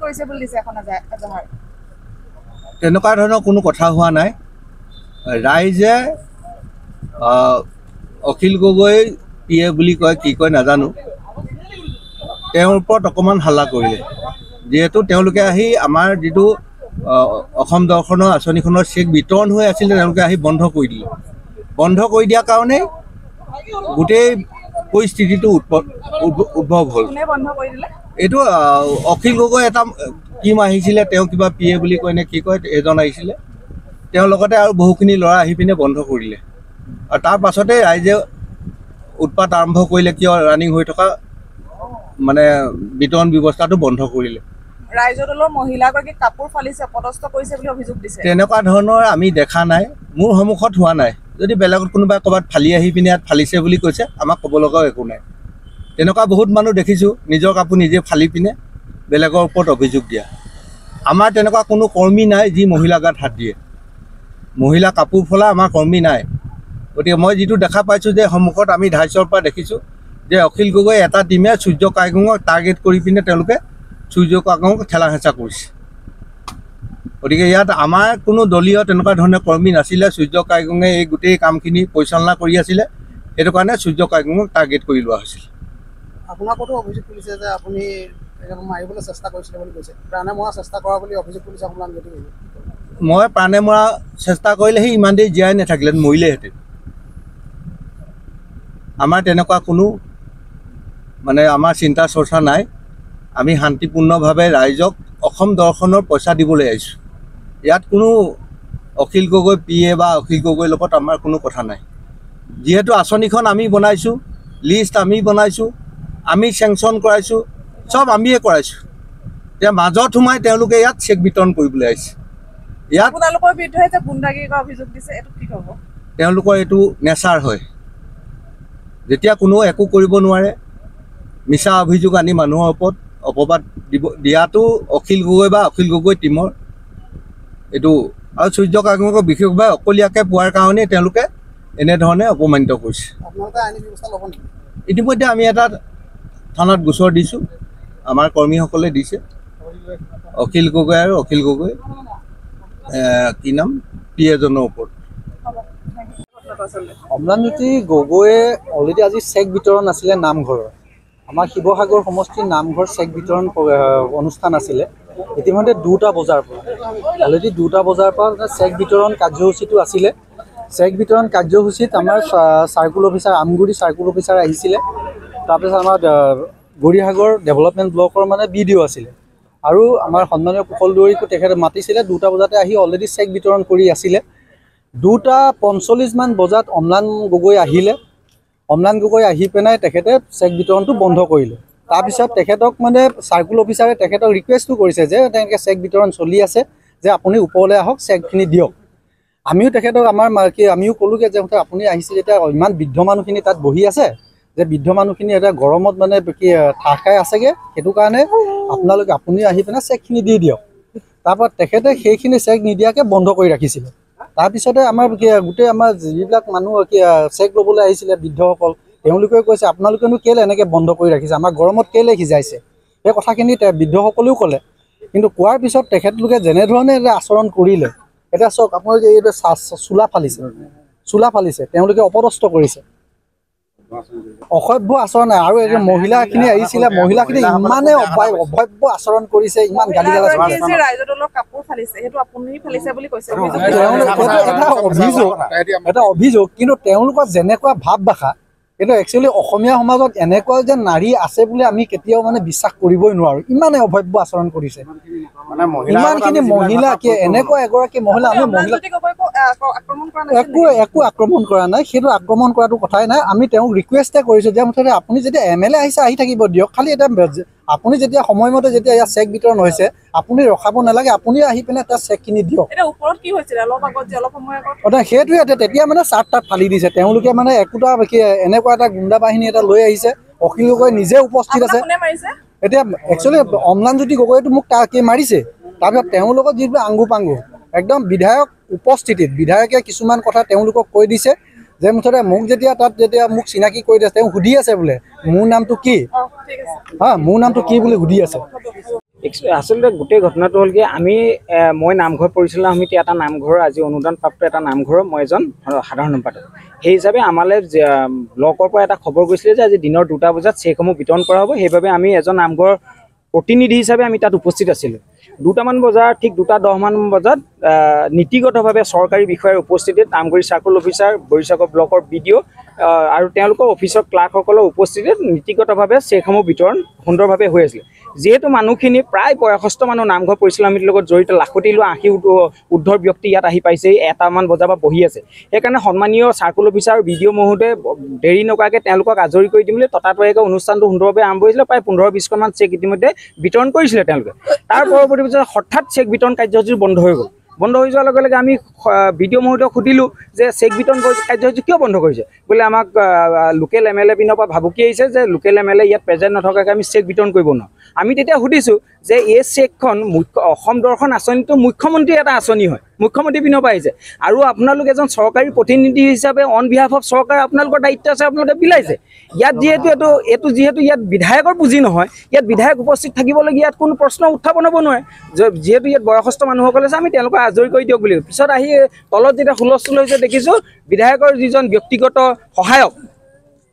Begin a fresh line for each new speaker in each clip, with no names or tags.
কৰিছে বুলি দিছে এখন এজাহাৰ
তেনেকুৱা ধৰণৰ কোনো কথা হোৱা নাই ৰাইজে অখিল গগৈ পিয়ে বুলি কয় কি কয় নাজানো তেওঁৰ ওপৰত অকণমান হাল্লা কৰিলে যিহেতু তেওঁলোকে আহি আমাৰ যিটো অসম দৰ্শনৰ আঁচনিখনৰ চেক বিতৰণ হৈ আছিলে তেওঁলোকে আহি বন্ধ কৰি দিলে বন্ধ কৰি দিয়াৰ কাৰণে গোটেই পৰিস্থিতিটো উদ্ভৱ হ'ল এইটো অখিল গগৈ এটা টিম আহিছিলে তেওঁ কিবা পিয়ে বুলি কয় নে কি কয় এজন আহিছিলে তেওঁৰ লগতে আৰু বহুখিনি ল'ৰা আহি পিনে বন্ধ কৰিলে আৰু তাৰ পাছতে ৰাইজে উৎপাত আৰম্ভ কৰিলে কিয় ৰানিং হৈ থকা মানে বিতৰণ ব্যৱস্থাটো বন্ধ কৰিলে
ৰাইজৰ দলৰ মহিলাগৰাকীক কাপোৰ ফালিছে পদস্থ কৰিছে বুলি অভিযোগ দিছে
তেনেকুৱা ধৰণৰ আমি দেখা নাই মোৰ সন্মুখত হোৱা নাই যদি বেলেগত কোনোবাই ক'ৰবাত ফালি আহি পিনে ইয়াত ফালিছে বুলি কৈছে আমাক ক'ব লগাও একো নাই তেনেকুৱা বহুত মানুহ দেখিছোঁ নিজৰ কাপোৰ নিজে ফালি পিনে বেলেগৰ ওপৰত অভিযোগ দিয়া আমাৰ তেনেকুৱা কোনো কৰ্মী নাই যি মহিলা গাত হাত দিয়ে মহিলা কাপোৰ ফলা আমাৰ কৰ্মী নাই গতিকে মই যিটো দেখা পাইছোঁ যে সন্মুখত আমি ধাইচৰ পৰা দেখিছোঁ যে অখিল গগৈ এটা টিমে সূৰ্য কাইগুঙক টাৰ্গেট কৰি পিনে তেওঁলোকে সূৰ্য কাইগুঙক ঠেলা হেঁচা কৰিছে গতিকে ইয়াত আমাৰ কোনো দলীয় তেনেকুৱা ধৰণৰ কৰ্মী নাছিলে সূৰ্য কাইগুঙে এই গোটেই কামখিনি পৰিচালনা কৰি আছিলে সেইটো কাৰণে সূৰ্য কাইগুঙক টাৰ্গেট কৰি লোৱা হৈছিল
আপোনাৰ ক'তো অভিযোগ কৰিছে যে আপুনি মাৰিবলৈ চেষ্টা কৰিছিলে বুলি কৈছে প্ৰাণে মৰা চেষ্টা কৰা বুলি অভিযোগ কৰিছে আপোনাৰ যদি
মই প্ৰাণে মৰা চেষ্টা কৰিলেহি ইমান দেৰি জীয়াই নাথাকিলে মৰিলেহেঁতেন আমাৰ তেনেকুৱা কোনো মানে আমাৰ চিন্তা চৰ্চা নাই আমি শান্তিপূৰ্ণভাৱে ৰাইজক অসম দৰ্শনৰ পইচা দিবলৈ আহিছোঁ ইয়াত কোনো অখিল গগৈ পিয়ে বা অখিল গগৈৰ লগত আমাৰ কোনো কথা নাই যিহেতু আঁচনিখন আমি বনাইছোঁ লিষ্ট আমি বনাইছোঁ আমি চেংচন কৰাইছোঁ চব আমিয়ে কৰাইছোঁ এতিয়া মাজত সোমাই তেওঁলোকে ইয়াত চেক বিতৰণ কৰিবলৈ আহিছে ইয়াত
আপোনালোকৰ বিৰুদ্ধে যে গুণ্ডাগিৰি কৰা অভিযোগ দিছে এইটো কি হ'ব
তেওঁলোকৰ এইটো নেচাৰ হয় যেতিয়া কোনো একো কৰিব নোৱাৰে মিছা অভিযোগ আনি মানুহৰ ওপৰত অপবাদ দিয়াটো অখিল গগৈ বা অখিল গগৈ টীমৰ এইটো আৰু সূৰ্য কাইগুঙক বিশেষভাৱে অকলীয়াকৈ পোৱাৰ কাৰণেই তেওঁলোকে এনেধৰণে অপমানিত কৰিছে ইতিমধ্যে আমি এটা থানাত গোচৰ দিছোঁ আমাৰ কৰ্মীসকলে দিছে অখিল গগৈ আৰু অখিল গগৈ কি নাম পি এজনৰ ওপৰত
অম্লানজ্যোতি গগৈয়ে অলৰেডি আজি চেক বিতৰণ আছিলে নামঘৰৰ আমাৰ শিৱসাগৰ সমষ্টিৰ নামঘৰ চেক বিতৰণ অনুষ্ঠান আছিলে ইতিমধ্যে 2টা বজাৰ পৰা অলৰেডি 2টা বজাৰ পৰা চেক বিতৰণ কাৰ্যসূচীটো আছিলে চেক বিতৰণ কাৰ্যসূচীত আমাৰ circle officer Amguri circle officer আহিছিলে তাৰপিছত আমাৰ গৌৰীসাগৰ ডেভেলপমেণ্ট ব্লকৰ মানে BDO আছিলে আৰু আমাৰ সন্মানীয় কুশল দুৱৰীকো তেখেতে মাতিছিলে 2টা বজাতে আহি অলৰেডি চেক বিতৰণ কৰি আছিলে 2:45 মান বজাত অম্লান গগৈ আহিলে অম্লান গগৈ আহি পেলাই তেখেতে চেক বিতৰণটো বন্ধ কৰিলে তাৰপিছত তেখেতক মানে চাৰ্কুল অফিচাৰে তেখেতক ৰিকুৱেষ্টো কৰিছে যে তেনেকৈ চেক বিতৰণ চলি আছে যে আপুনি ওপৰলৈ আহক চেকখিনি দিয়ক আমিও তেখেতক আমাৰ আমিও ক'লোগৈ যে আপুনি আহিছে যেতিয়া ইমান বৃদ্ধ মানুহখিনি তাত বহি আছে যে বৃদ্ধ মানুহখিনি এটা গৰমত মানে কি ঠাহ খাই আছেগৈ সেইটো কাৰণে আপুনি আহি পেলাই চেকখিনি দি দিয়ক তাৰপৰা তেখেতে সেইখিনি চেক নিদিয়াকৈ বন্ধ কৰি ৰাখিছিলে তাৰপিছতে আমাৰ গোটেই আমাৰ যিবিলাক মানুহ চেক ল'বলৈ আহিছিলে বৃদ্ধসকল তেওঁলোকে কৈছে আপোনালোকেনো কেলে এনেকৈ বন্ধ কৰি ৰাখিছে আমাৰ গৰমত কেলে সিজাইছে সেই কথাখিনি বৃদ্ধসকলেও ক'লে কিন্তু কোৱাৰ পিছত তেখেতলোকে যেনেধৰণে আচৰণ কৰিলে এতিয়া চাওক আপোনালোকে এইটো চোলা ফালিছে তেওঁলোকে অপদস্থ কৰিছে অসভ্য আচৰণ নাই আৰু এই মহিলাখিনি আহিছিলে মহিলাখিনি ইমানে অভব্য আচৰণ কৰিছে ইমান গালি গালাজ
কৰিছে ৰাইজৰ দলৰ কাপোৰ ফালিছে সেইটো আপুনি ফালিছে বুলি কৈছে
এটা অভিযোগ কিন্তু তেওঁলোকৰ যেনেকুৱা ভাৱ ভাষা কিন্তু একচুৱেলি অসমীয়া সমাজত এনেকুৱা যে নাৰী আছে বুলি আমি কেতিয়াও মানে বিশ্বাস কৰিবই নোৱাৰো ইমানে অভব্য আচৰণ কৰিছে ইমানখিনি মহিলা এনেকুৱা এগৰাকী মহিলা আমি মহিলা একো আক্ৰমণ কৰা নাই সেইটো আক্ৰমণ কৰাটো কথাই নাই আমি তেওঁক ৰিকুৱেষ্টে কৰিছোঁ যে মুঠতে আপুনি যেতিয়া MLA আহিছে আহি থাকিব দিয়ক খালি এটা আপুনি যেতিয়া সময়মতে যেতিয়া ইয়াত চেক বিতৰণ হৈছে আপুনি ৰখাব নালাগে আপুনি আহি পিনে তাৰ চেকখিনি দিয়ক সেইটোৱে তেতিয়া মানে চাৰ্ট তাত ফালি দিছে তেওঁলোকে মানে একোটা এনেকুৱা এটা গুণ্ডা বাহিনী এটা লৈ আহিছে অখিল গগৈ নিজে উপস্থিত আছে এতিয়া একচুৱেলি অম্লানজ্যোতি গগৈটো মোক মাৰিছে তাৰপিছত তেওঁৰ লগত যিবোৰ আংগু পাংগু একদম বিধায়ক উপস্থিতিত বিধায়কে কিছুমান কথা তেওঁলোকক কৈ দিছে যে মুঠতে মোক যেতিয়া মোক চিনাকি কৰি দিছে তেওঁ সুধি আছে বোলে মোৰ নামটো কি মোৰ নামটো কি বুলি সুধি আছে
আচলতে গোটেই ঘটনাটো হ'ল কি আমি মই নামঘৰ পৰিচালনা সমিতি এটা নামঘৰৰ আজি অনুদানপ্ৰাপ্ত এটা নামঘৰৰ মই এজন সাধাৰণ সম্পাদক সেই হিচাপে আমালৈ ব্লকৰ পৰা এটা খবৰ গৈছিলে যে আজি দিনৰ 2টা বজাত চেকসমূহ বিতৰণ কৰা হ'ব সেইবাবে আমি এজন নামঘৰ প্ৰতিনিধি হিচাপে আমি তাত উপস্থিত আছিলোঁ 2টামান বজাৰ ঠিক 2:10 বজাত নীতিগতভাৱে চৰকাৰী বিষয়াৰ উপস্থিতিত নামগুৰি চাৰ্কল অফিচাৰ বৰিশাগৰ ব্লকৰ BDO আৰু তেওঁলোকৰ অফিচৰ ক্লাৰ্কসকলৰ উপস্থিতিত নীতিগতভাৱে চেকসমূহ বিতৰণ সুন্দৰভাৱে হৈ আছিল যেহেতু মানুহখিনি প্ৰায় 65 মানুহ নামঘৰ পৰিচালনা সমিতিৰ লগত জড়িত লাখতি লোৱা 80 ঊৰ্ধৰ ব্যক্তি ইয়াত আহি পাইছে 1টামান বজাৰ পৰা বহি আছে সেইকাৰণে সন্মানীয় চাৰ্কল অফিচাৰ আৰু BDO মহোদয়ে দেৰি নকৰাকৈ তেওঁলোকক আজৰি কৰি দিবলৈ ততাতৈয়াকৈ অনুষ্ঠানটো সুন্দৰভাৱে আৰম্ভ হৈছিলে প্ৰায় 15-20খনমান চেক ইতিমধ্যে বিতৰণ কৰিছিলে তেওঁলোকে তাৰ পৰৱৰ্তী পিছত হঠাৎ চেক বিতৰণ কাৰ্যসূচী বন্ধ হৈ গ'ল বন্ধ হৈ যোৱাৰ লগে লগে আমি BDO মহোদয়ক সুধিলোঁ যে চেক বিতৰণ কাৰ্যসূচী কিয় বন্ধ কৰিছে বোলে আমাক লোকেল MLA পিনৰ পৰা ভাবুকি আহিছে যে লোকেল MLA ইয়াত প্ৰেজেণ্ট নথকাকৈ আমি চেক বিতৰণ কৰিব নোৱাৰোঁ আমি তেতিয়া সুধিছোঁ যে এই চেকখন অসম দৰ্শন আঁচনিটো মুখ্যমন্ত্ৰীৰ এটা আঁচনি হয় মুখ্যমন্ত্ৰী পিনৰ পৰা আহিছে আৰু আপোনালোক এজন চৰকাৰী প্ৰতিনিধি হিচাপে অন বিহাফ অফ চৰকাৰ আপোনালোকৰ দায়িত্ব আছে আপোনালোকে বিলাইছে ইয়াত যিহেতু এইটো যিহেতু ইয়াত বিধায়কৰ পুঁজি নহয় ইয়াত বিধায়ক উপস্থিত থাকিবলগীয়া ইয়াত কোনো প্ৰশ্ন উত্থাপন হ'ব নোৱাৰে যিহেতু ইয়াত বয়সস্থ মানুহসকলে আছে আমি তেওঁলোকক আজৰি কৰি দিয়ক বুলি পিছত আহি তলত যেতিয়া হুলস্থুল হৈছে দেখিছোঁ বিধায়কৰ যিজন ব্যক্তিগত সহায়ক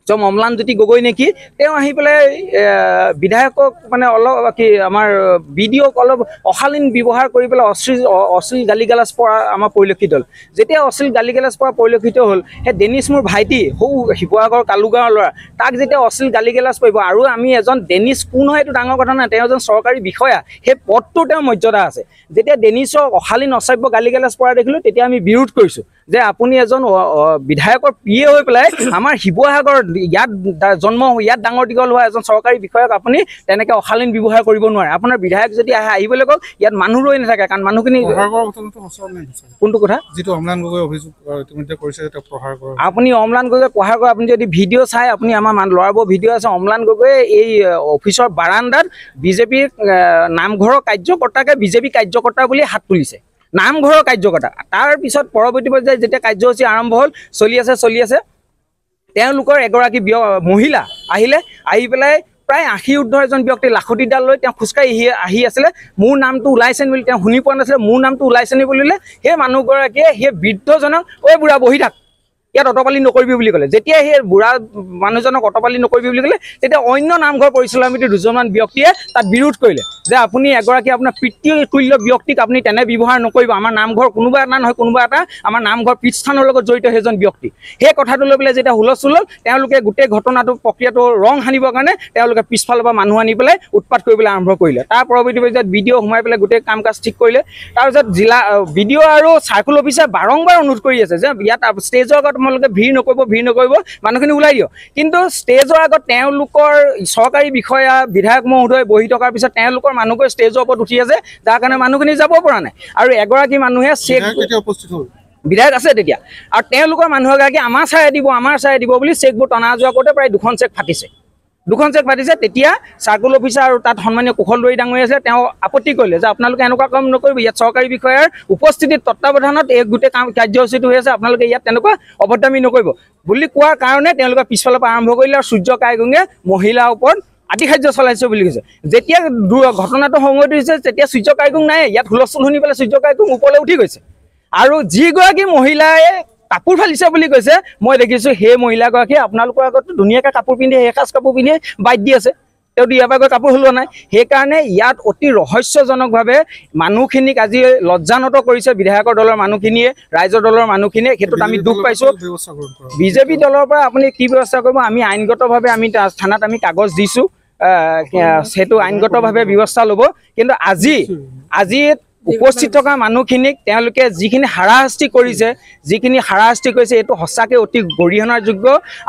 অম্লানজ্যোতি গগৈ নেকি তেওঁ আহি পেলাই বিধায়কক মানে অলপ কি আমাৰ BDOক অলপ অশালীন ব্যৱহাৰ কৰি পেলাই অশ্লীল গালি গালাজ পৰা আমাৰ পৰিলক্ষিত হ'ল যেতিয়া অশ্লীল গালি গালাজ পৰা পৰিলক্ষিত হ'ল সেই ডেনিছ মোৰ ভাইটি সৌ শিৱসাগৰ কালুগাঁৱৰ ল'ৰা তাক যেতিয়া অশ্লীল গালি গালাজ কৰিব আৰু আমি এজন ডেনিছ কোন হয় এইটো ডাঙৰ কথা নাই তেওঁ এজন চৰকাৰী বিষয়া সেই পদটো তেওঁৰ মৰ্যাদা আছে যেতিয়া ডেনিছক অশালীন অশ্ৰাব্য গালি গালাজ পৰা দেখিলোঁ তেতিয়া আমি বিৰোধ কৰিছোঁ যে আপুনি এজন বিধায়কৰ PA হৈ পেলাই আমাৰ শিৱসাগৰ ইয়াত জন্ম ইয়াত ডাঙৰ দীঘল হোৱা এজন চৰকাৰী বিষয়াক আপুনি তেনেকৈ অশালীন ব্যৱহাৰ কৰিব নোৱাৰে আপোনাৰ বিধায়ক যদি আহিবলৈ কওক ইয়াত মানুহ ৰৈ নাথাকে কাৰণ মানুহখিনি কোনটো কথা
যিটো অম্লান গগৈ অভিযোগ ইতিমধ্যে কৰিছে যে প্ৰহাৰ কৰে
আপুনি অম্লান গগৈ প্ৰহাৰ কৰে আপুনি যদি ভিডিঅ' চাই আপুনি আমাৰ ল'ৰাবোৰ ভিডিঅ' আছে অম্লান গগৈ এই অফিচৰ বাৰাণ্ডাত বিজেপিৰ নামঘৰৰ কাৰ্যকৰ্তাকে বিজেপি কাৰ্যকৰ্তা বুলি হাত তুলিছে নামঘৰৰ কাৰ্যকৰ্তা তাৰ পিছত পৰৱৰ্তী পৰ্যায়ত যেতিয়া কাৰ্যসূচী আৰম্ভ হ'ল চলি আছে তেওঁলোকৰ এগৰাকী মহিলা আহি পেলাই প্ৰায় 80 ঊৰ্ধৰ এজন ব্যক্তি লাখুটিডাল লৈ তেওঁ খোজকাঢ়ি আহি আছিলে মোৰ নামটো ওলাইছে বুলি তেওঁ শুনি পোৱা নাছিলে মোৰ নামটো ওলাইছে নি বুলিলে সেই মানুহগৰাকীয়ে সেই বৃদ্ধজনক ঐ বুঢ়া বহি থাক ইয়াত অটপালি নকৰিবি বুলি ক'লে যেতিয়া সেই বুঢ়া মানুহজনক অটপালি নকৰিবি বুলি ক'লে তেতিয়া অন্য নামঘৰ পৰিচালনা সমিতিৰ 2জনমান ব্যক্তিয়ে তাত বিৰোধ কৰিলে যে আপুনি এগৰাকী আপোনাৰ পিতৃতুল্য ব্যক্তিক আপুনি তেনে ব্যৱহাৰ নকৰিব আমাৰ নামঘৰ কোনোবা এটা নহয় কোনোবা এটা আমাৰ নামঘৰ পীঠস্থানৰ লগত জড়িত সেইজন ব্যক্তি সেই কথাটো লৈ পেলাই যেতিয়া হুলস্থুল হ'ল তেওঁলোকে গোটেই ঘটনাটো প্ৰক্ৰিয়াটো ৰং সানিবৰ কাৰণে তেওঁলোকে পিছফালৰ পৰা মানুহ আনি পেলাই উৎপাত কৰিবলৈ আৰম্ভ কৰিলে তাৰ পৰৱৰ্তী পৰ্যায়ত BDO সোমাই পেলাই গোটেই কাম কাজ ঠিক কৰিলে তাৰপিছত জিলা BDO আৰু চাৰ্কল অফিচাৰ বাৰম্বাৰ অনুৰোধ কৰি আছে যে ইয়াত ষ্টেজৰ আগত তোমালোকে ভিৰ নকৰিব মানুহখিনি ওলাই দিয়ক কিন্তু ষ্টেজৰ আগত তেওঁলোকৰ চৰকাৰী বিষয়া বিধায়ক মহোদয় বহি থকাৰ পিছত তেওঁলোকৰ মানুহগৈ ষ্টেজৰ ওপৰত উঠি আছে যাৰ কাৰণে মানুহখিনি যাব পৰা নাই আৰু এগৰাকী মানুহে চেক
উপস্থিত হ'ল
বিধায়ক আছে তেতিয়া আৰু তেওঁলোকৰ মানুহ এগৰাকী আমাৰ চাই দিব বুলি চেকবোৰ টনা যোৱা কৰোঁতে প্ৰায় 2খন চেক ফাটিছে তেতিয়া চাৰ্কল অফিচাৰ আৰু তাত সন্মানীয় কুশল দৈ ডাঙৰীয়া আছে তেওঁ আপত্তি কৰিলে যে আপোনালোকে এনেকুৱা কাম নকৰিব ইয়াত চৰকাৰী বিষয়াৰ উপস্থিতিত তত্বাৱধানত এই গোটেই কাৰ্যসূচীটো হৈ আছে আপোনালোকে ইয়াত তেনেকুৱা অভদ্ৰামি নকৰিব বুলি কোৱাৰ কাৰণে তেওঁলোকে পিছফালৰ পৰা আৰম্ভ কৰিলে আৰু সূৰ্য কাইগুঙে মহিলাৰ ওপৰত আতিশায্য চলাইছে বুলি কৈছে যেতিয়া ঘটনাটো সংঘটিত হৈছে তেতিয়া সূৰ্য কাইগুং নাই ইয়াত হুলস্থুল শুনি পেলাই সূৰ্য কাইগুং ওপৰলৈ উঠি গৈছে আৰু যিগৰাকী মহিলাই কাপোৰ ফালিছে বুলি কৈছে মই দেখিছোঁ সেই মহিলাগৰাকীয়ে আপোনালোকৰ আগতো ধুনীয়াকৈ কাপোৰ পিন্ধি এসাজ কাপোৰ পিন্ধি বাইট দি আছে তেওঁ ইয়াৰ পৰা গৈ কাপোৰ সলোৱা নাই সেইকাৰণে ইয়াত অতি ৰহস্যজনকভাৱে মানুহখিনিক আজি লজ্জানত কৰিছে বিধায়কৰ দলৰ মানুহখিনিয়ে ৰাইজৰ দলৰ মানুহখিনিয়ে সেইটোত আমি দুখ পাইছোঁ বিজেপি দলৰ পৰা আপুনি কি ব্যৱস্থা কৰিব আমি আইনগতভাৱে আমি থানাত আমি কাগজ দিছোঁ সেইটো আইনগতভাৱে ব্যৱস্থা ল'ব কিন্তু আজি উপস্থিত থকা মানুহখিনিক তেওঁলোকে যিখিনি হাৰাশাস্তি কৰিছে এইটো সঁচাকৈ অতি গৰিহণাৰ যোগ্য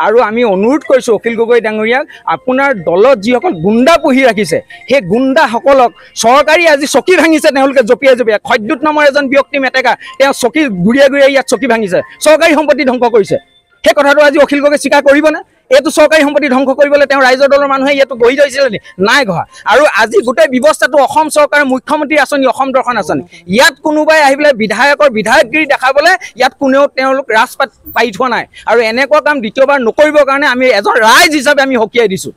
আৰু আমি অনুৰোধ কৰিছোঁ অখিল গগৈ ডাঙৰীয়াক আপোনাৰ দলত যিসকল গুণ্ডা পুহি ৰাখিছে সেই গুণ্ডাসকলক চৰকাৰী আজি চকী ভাঙিছে তেওঁলোকে জঁপিয়াই খদ্যুত নামৰ এজন ব্যক্তি মেটেকা তেওঁ চকী ঘূৰিয়াই ইয়াত চকী ভাঙিছে চৰকাৰী সম্পত্তি ধ্বংস কৰিছে সেই কথাটো আজি অখিল গগৈ স্বীকাৰ কৰিবনে এইটো চৰকাৰী সম্পত্তি ধ্বংস কৰিবলৈ তেওঁ ৰাইজৰ দলৰ মানুহে ইয়াতো বহি থৈছিলে নাই ঘৰ আৰু আজি গোটেই ব্যৱস্থাটো অসম চৰকাৰৰ মুখ্যমন্ত্ৰী আঁচনি অসম দৰ্শন আঁচনি ইয়াত কোনোবাই আহি পেলাই বিধায়কৰ বিধায়কগিৰি দেখাবলৈ ইয়াত কোনেও তেওঁলোক ৰাজপাত পাৰি থোৱা নাই আৰু এনেকুৱা কাম দ্বিতীয়বাৰ নকৰিবৰ কাৰণে আমি এজন ৰাইজ হিচাপে আমি সকীয়াই দিছোঁ